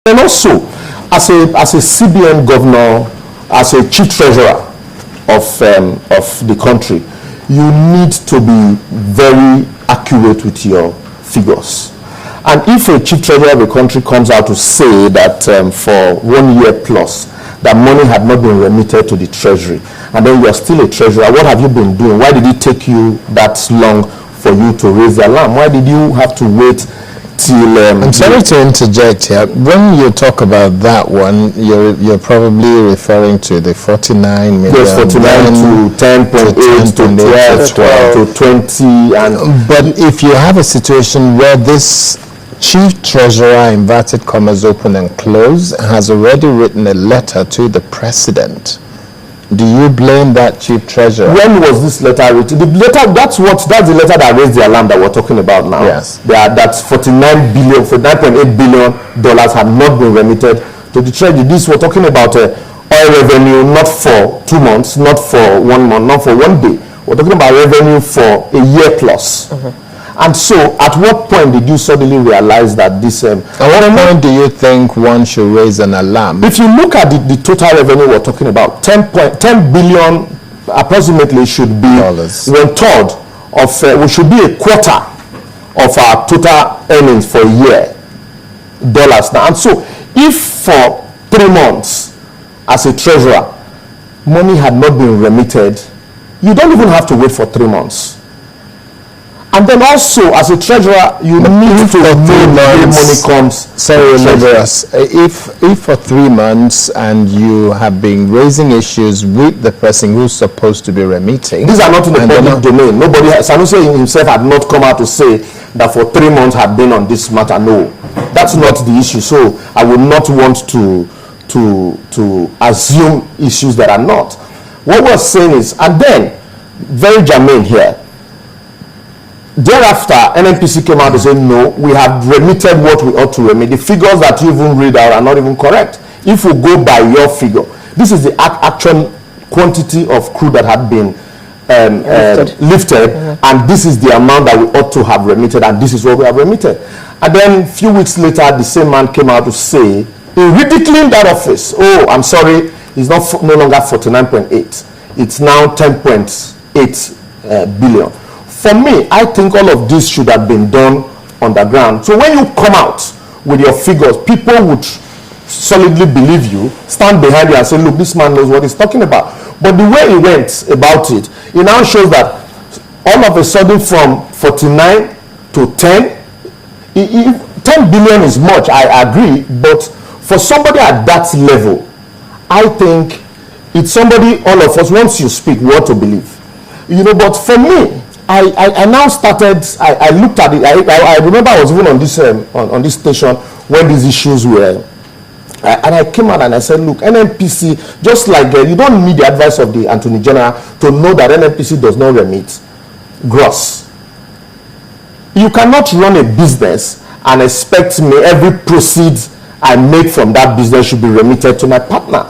And also, as a CBN governor, as a chief treasurer of the country, you need to be very accurate with your figures. And if a chief treasurer of a country comes out to say that for 1 year plus, that money had not been remitted to the treasury, and then you are still a treasurer, what have you been doing? Why did it take you that long for you to raise the alarm? Why did you have to wait till... I'm sorry to interject here. When you talk about that one, you're probably referring to the 49 million. Yes, 49 to 10.8 to 12 to 20. But if you have a situation where this chief treasurer, inverted commas open and close, has already written a letter to the president, do you blame that chief treasurer? When was this letter written? The letter, that's the letter that raised the alarm that we're talking about now. Yes. That's $49.8 billion had not been remitted to the treasury. This, we're talking about oil revenue, not for 2 months, not for 1 month, not for 1 day. We're talking about revenue for a year plus. And so, at what point did you suddenly realize that this... at what point do you think one should raise an alarm? If you look at the total revenue we're talking about, 10 billion approximately should be dollars. 1/3 of... we should be a quarter of our total earnings for a year. Dollars now. And so, if for 3 months, as a treasurer, money had not been remitted, you don't even have to wait for 3 months. And then also, as a treasurer, you need to know where money comes. Sorry, Liborous. If for 3 months and you have been raising issues with the person who's supposed to be remitting, these are not in the public domain. Nobody, Sanusi himself had not come out to say that for 3 months had been on this matter. No, that's not the issue. So I would not want to assume issues that are not. What we're saying is, and then very germane here. Thereafter, NNPC came out and said, no, we have remitted what we ought to remit. The figures that you even read out are not even correct. If we go by your figure, this is the actual quantity of crude that had been lifted, and this is the amount that we ought to have remitted, and this is what we have remitted. And then a few weeks later, the same man came out to say, in ridiculing that office, oh, I'm sorry, it's no longer 49.8. It's now 10.8 billion. For me, I think all of this should have been done underground. So when you come out with your figures, people would solidly believe you, stand behind you and say, look, this man knows what he's talking about. But the way he went about it, it now shows that all of a sudden from 49 to 10, 10 billion is much, I agree, but for somebody at that level, I think it's somebody, all of us, once you speak, we ought to believe. You know, but for me, I now started, I looked at it, I remember I was even on this station when these issues were, and I came out and I said, look, NNPC, just like you don't need the advice of the Attorney General to know that NNPC does not remit gross. You cannot run a business and expect me every proceeds I make from that business should be remitted to my partner.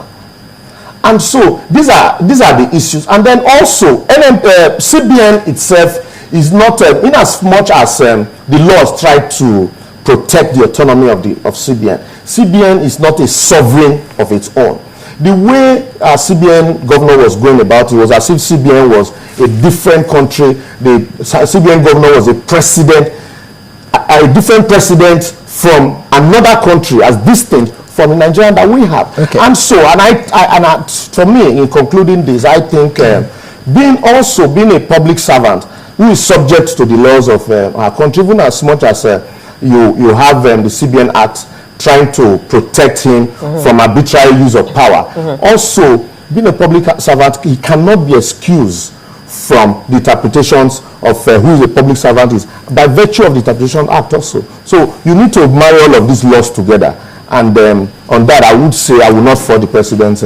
And so these are the issues. And then also CBN itself is not in as much as the laws try to protect the autonomy of CBN. CBN is not a sovereign of its own. The way our CBN governor was going about it was as if CBN was a different country. The CBN governor was a different president from another country, as distinct from the Nigerian that we have. Okay. And so, for me, in concluding this, I think being a public servant who is subject to the laws of our country, even as much as you have the CBN Act trying to protect him from arbitrary use of power. Also, being a public servant, he cannot be excused from the interpretations of who the public servant is by virtue of the Interpretation Act also. So you need to marry all of these laws together. And on that, I would say I will not fault the president.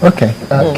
Okay.